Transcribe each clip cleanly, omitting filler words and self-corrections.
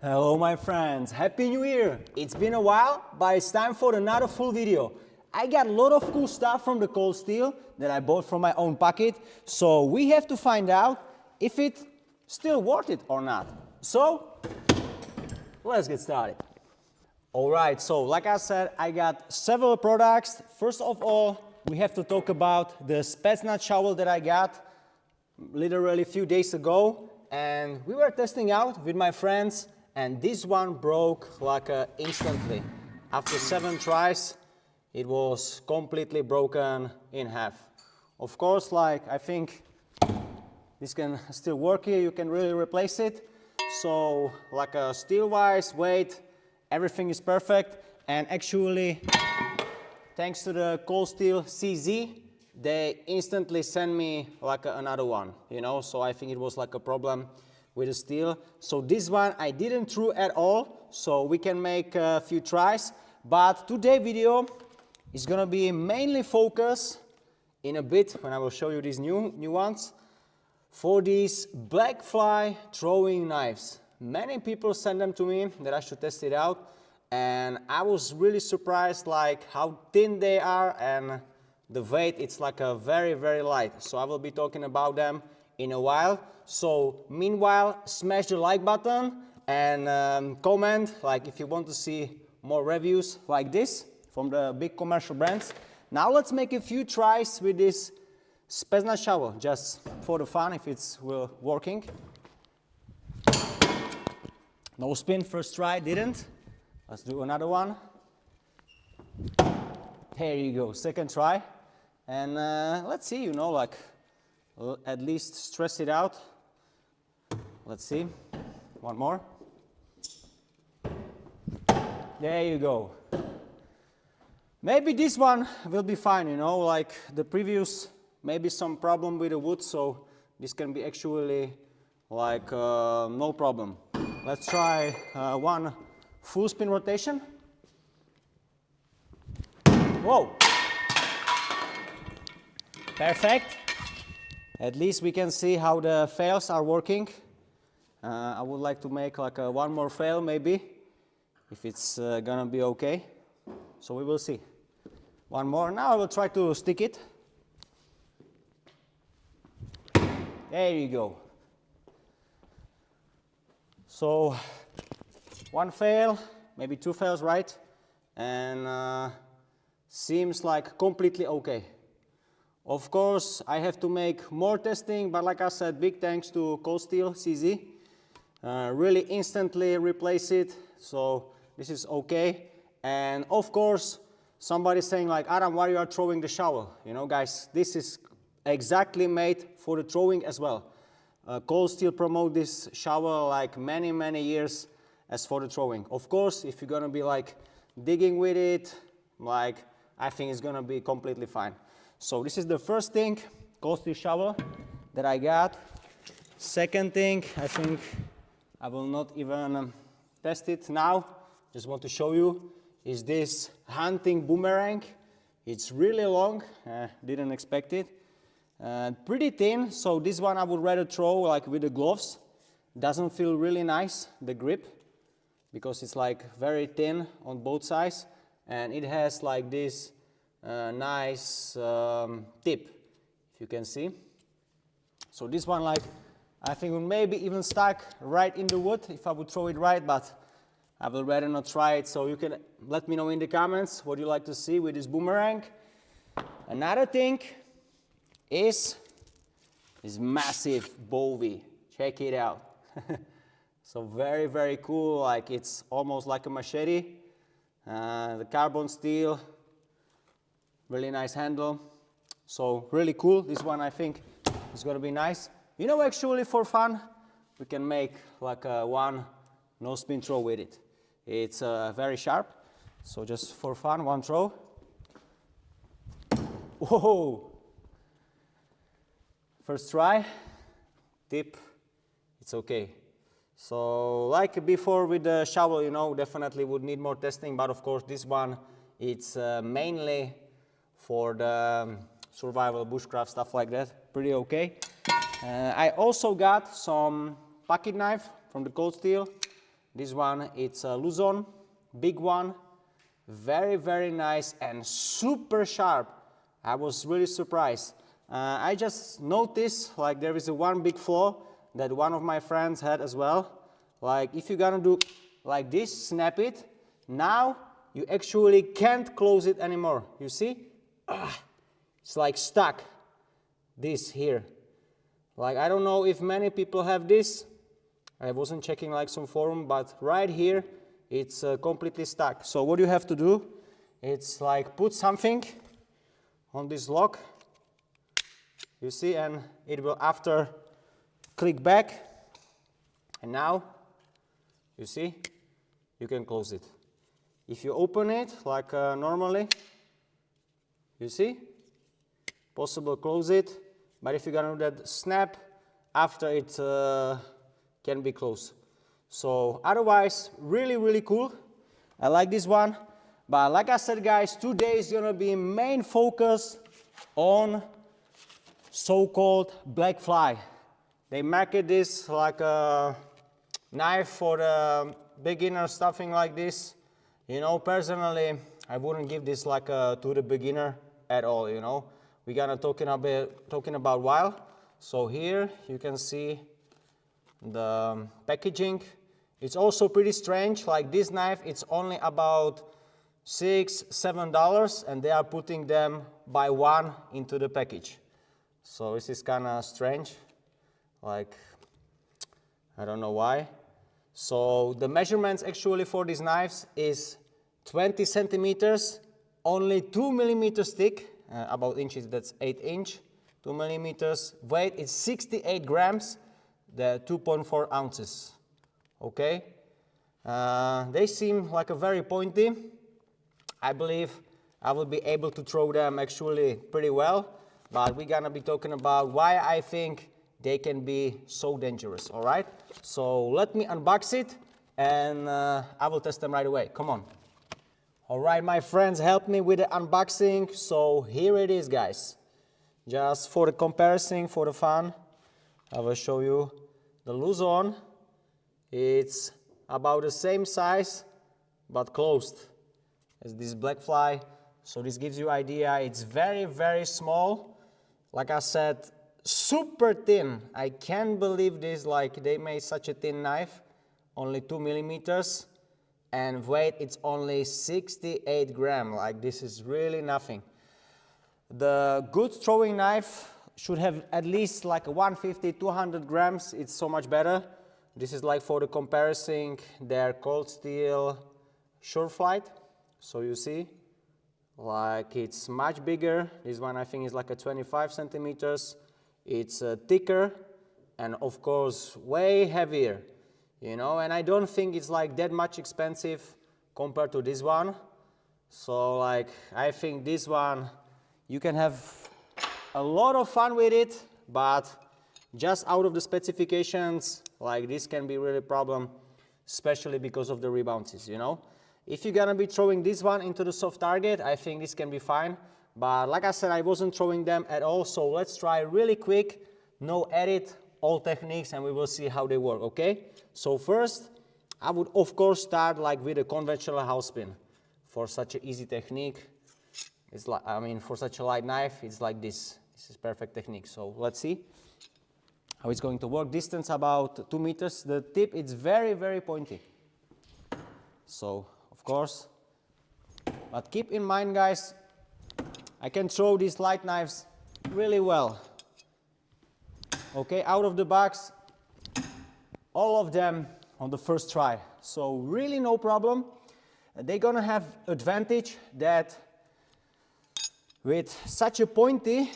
Hello my friends, Happy New Year! It's been a while, but it's time for another full video. I got a lot of cool stuff from the cold steel that I bought from my own pocket, so we have to find out if it's still worth it or not. So, let's get started. Alright, so like I said, I got several products. First of all, we have to talk about the Celadin shovel that I got literally a few days ago. And we were testing out with my friends, and this one broke like instantly. After 7 tries, it was completely broken in half. Of course, like I think this can still work here, you can really replace it. So like steel-wise, weight, everything is perfect. And actually, thanks to the Cold Steel CZ, they instantly sent me like another one, you know, so I think it was like a problem with the steel. So this one I didn't throw at all, so we can make a few tries. But today's video is gonna be mainly focused in a bit when I will show you these new ones for these black fly throwing knives. Many people send them to me that I should test it out, and I was really surprised like how thin they are, and the weight, it's like a very light. So I will be talking about them in a while. So meanwhile, smash the like button and comment like if you want to see more reviews like this from the big commercial brands. Now let's make a few tries with this Celadin shovel, just for the fun, if it's working. No spin, first try, didn't. Let's do another one. There you go, second try. And let's see, you know, like at least stress it out. Let's see, one more. There you go. Maybe this one will be fine, you know, like the previous, maybe some problem with the wood, so this can be actually like no problem. Let's try one full spin rotation. Whoa! Perfect. At least we can see how the fails are working. I would like to make like one more fail maybe, if it's gonna be okay. So we will see. One more. Now I will try to stick it. There you go. So one fail, maybe 2 fails, right? And seems like completely okay. Of course, I have to make more testing, but like I said, big thanks to Cold Steel CZ. Really instantly replace it, so this is okay. And of course, somebody saying like, Adam, why you are throwing the shovel? You know, guys, this is exactly made for the throwing as well. Cold Steel promote this shovel like many years as for the throwing. Of course, if you're gonna be like digging with it, like I think it's gonna be completely fine. So this is the first thing, Cold Steel shovel that I got. Second thing, I think I will not even test it now. Just want to show you, is this hunting boomerang. It's really long, didn't expect it. Pretty thin, so this one I would rather throw like with the gloves. Doesn't feel really nice, the grip, because it's like very thin on both sides, and it has like this nice tip, if you can see. So this one, like, I think would maybe even stuck right in the wood if I would throw it right, but I will rather not try it. So you can let me know in the comments what you like to see with this boomerang. Another thing is this massive Bowie. Check it out. So very cool, like it's almost like a machete. The carbon steel, really nice handle. So really cool. This one I think is gonna be nice. You know, actually for fun, we can make like one no spin throw with it. It's very sharp. So just for fun, one throw. Whoa! First try, tip, it's okay. So like before with the shovel, you know, definitely would need more testing, but of course this one, it's mainly for the survival, bushcraft, stuff like that, pretty okay. I also got some pocket knife from the Cold Steel. This one, it's a Luzon, big one, very, very nice and super sharp. I was really surprised. I just noticed like there is a one big flaw that one of my friends had as well. Like if you're gonna do like this, snap it, now you actually can't close it anymore. You see? It's like stuck, this here. Like I don't know if many people have this. I wasn't checking like some forum, but right here it's completely stuck. So what you have to do, it's like put something on this lock, you see, and it will after click back, and now you see you can close it. If you open it like normally, you see, possible close it, but if you're gonna do that snap, after it can be closed. So otherwise, really, really cool. I like this one. But like I said, guys, today is gonna be main focus on so-called black fly. They market this like a knife for the beginner, something like this. You know, personally, I wouldn't give this like to the beginner at all, you know. We're gonna talking about wild. So here you can see the packaging. It's also pretty strange, like this knife, it's only about $6–7 and they are putting them by one into the package. So this is kind of strange, like I don't know why. So the measurements actually for these knives is 20 centimeters, only 2 millimeters thick, about inches, that's 8 inch, 2 millimeters. Weight is 68 grams, the 2.4 ounces. Okay, they seem like a very pointy. I believe I will be able to throw them actually pretty well, but we're gonna be talking about why I think they can be so dangerous. All right, so let me unbox it and I will test them right away. Come on. All right, my friends, help me with the unboxing. So here it is, guys. Just for the comparison, for the fun, I will show you the Luzon. It's about the same size but closed as this black fly. So this gives you idea. It's very, very small. Like I said, super thin. I can't believe this, like they made such a thin knife, only 2 millimeters, and weight it's only 68 grams. Like this is really nothing. The good throwing knife should have at least like 150–200 grams. It's so much better. This is like for the comparison, their cold steel Sureflight. So you see, like it's much bigger. This one I think is like a 25 centimeters. It's thicker and of course way heavier, you know, and I don't think it's like that much expensive compared to this one. So like I think this one, you can have a lot of fun with it, but just out of the specifications, like this can be really a problem, especially because of the rebounces, you know. If you're gonna be throwing this one into the soft target, I think this can be fine. But like I said, I wasn't throwing them at all, so let's try really quick, no edit, all techniques, and we will see how they work, okay? So first, I would of course start like with a conventional house spin. For such an easy technique, it's like, I mean, for such a light knife, it's like this. This is perfect technique. So let's see how it's going to work. Distance about 2 meters. The tip is very, very pointy. So, of course, but keep in mind, guys, I can throw these light knives really well. Okay, out of the box, all of them on the first try. So really no problem. They're gonna have advantage that with such a pointy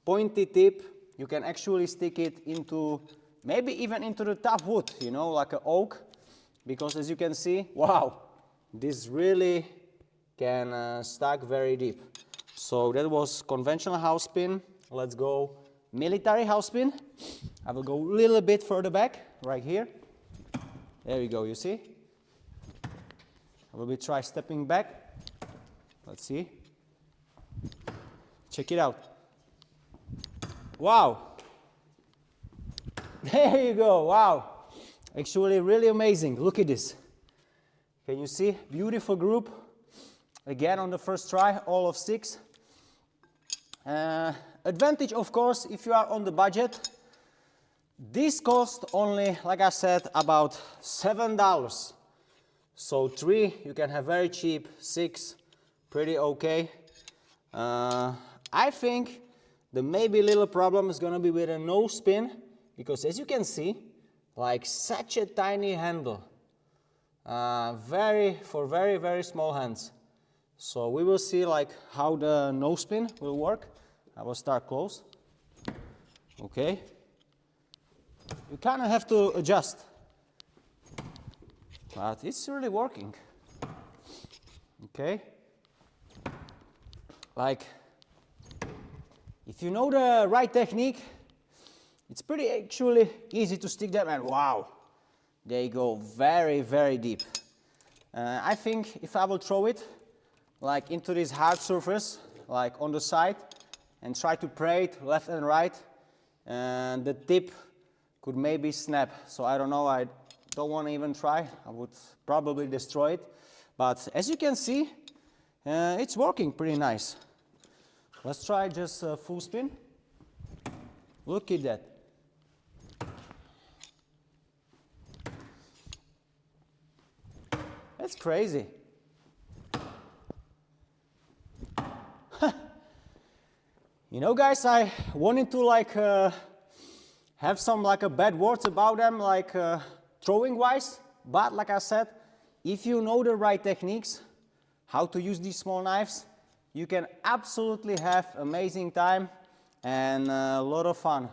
tip, you can actually stick it into, maybe even into the tough wood, you know, like an oak, because as you can see, wow, this really can stack very deep. So that was conventional house spin. Let's go military house spin. I will go a little bit further back, right here. There you go, you see? I will try stepping back. Let's see. Check it out. Wow. There you go, wow. Actually really amazing. Look at this. Can you see? Beautiful group. Again on the first try, all of 6. Advantage, of course, if you are on the budget. This cost only, like I said, about $7. So 3 you can have very cheap, 6 pretty okay. I think the maybe little problem is gonna be with a no spin, because as you can see, like such a tiny handle, for very small hands. So we will see like how the no spin will work. I will start close. Okay. You kind of have to adjust, but it's really working. Okay. Like, if you know the right technique, it's pretty actually easy to stick them, and wow, they go very deep. I think if I will throw it like into this hard surface, like on the side, and try to pray it left and right, and the tip could maybe snap. So I don't know, I don't want to even try. I would probably destroy it. But as you can see, it's working pretty nice. Let's try just a full spin. Look at that. That's crazy. You know, guys, I wanted to like have some like a bad words about them, like throwing wise, but like I said, if you know the right techniques, how to use these small knives, you can absolutely have amazing time and a lot of fun.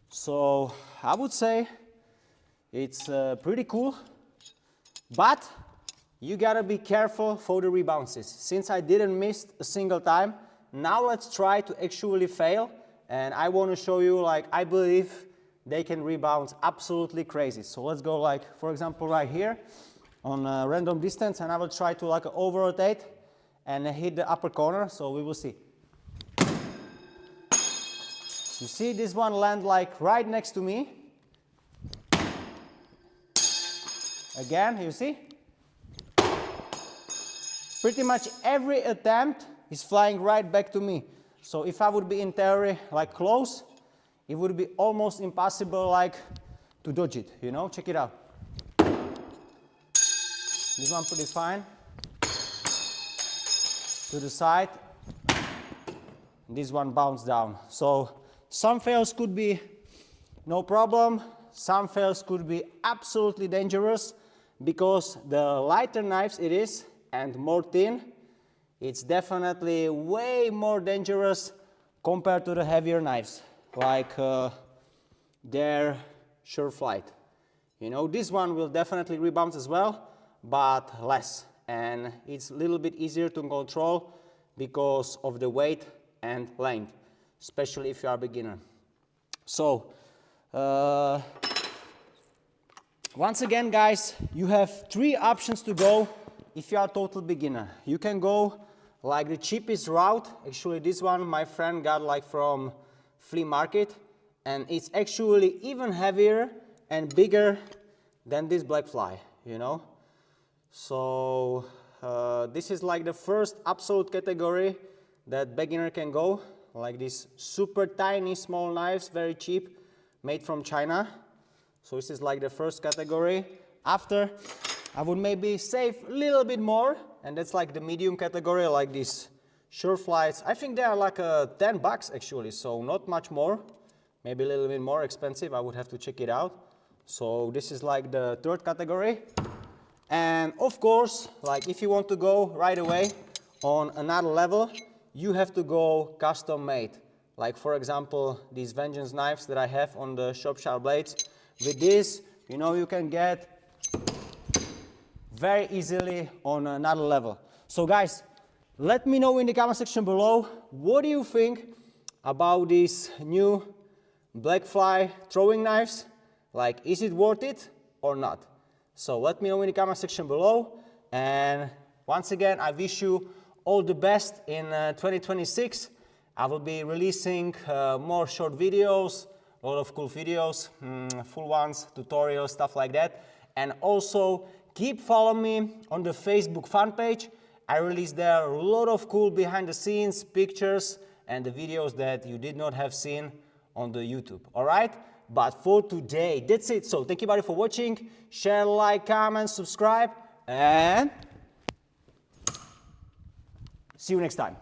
So I would say it's pretty cool, but you gotta be careful for the rebounces. Since I didn't miss a single time, now let's try to actually fail, and I want to show you, like, I believe they can rebound absolutely crazy. So let's go, like, for example, right here on a random distance, and I will try to like over rotate and hit the upper corner, so we will see. You see this one land like right next to me. Again, you see? Pretty much every attempt is flying right back to me. So if I would be in theory like close, it would be almost impossible like to dodge it, you know? Check it out. This one pretty fine. To the side. This one bounced down. So some fails could be no problem. Some fails could be absolutely dangerous, because the lighter knives it is and more thin, it's definitely way more dangerous compared to the heavier knives, like their sure flight. You know, this one will definitely rebound as well, but less. And it's a little bit easier to control because of the weight and length, especially if you are a beginner. So, once again, guys, you have 3 options to go if you are a total beginner. You can go like the cheapest route. Actually, this one my friend got like from flea market, and it's actually even heavier and bigger than this black fly, you know. So this is like the first absolute category that beginner can go, like these super tiny small knives, very cheap, made from China. So this is like the first category. After, I would maybe save a little bit more, and that's like the medium category, like these sure flights. I think they are like $10 actually, so not much more, maybe a little bit more expensive. I would have to check it out. So this is like the third category. And of course, like if you want to go right away on another level, you have to go custom made. Like for example, these Vengeance knives that I have on the Shop Sharp Blades. With this, you know, you can get very easily on another level. So guys, let me know in the comment section below, what do you think about these new black fly throwing knives? Like, is it worth it or not? So let me know in the comment section below, and once again, I wish you all the best in 2026. I will be releasing more short videos, a lot of cool videos, full ones, tutorials, stuff like that. And also keep following me on the Facebook fan page. I release there a lot of cool behind the scenes pictures and the videos that you did not have seen on the YouTube. All right? But for today, that's it. So thank you everybody for watching. Share, like, comment, subscribe, and see you next time.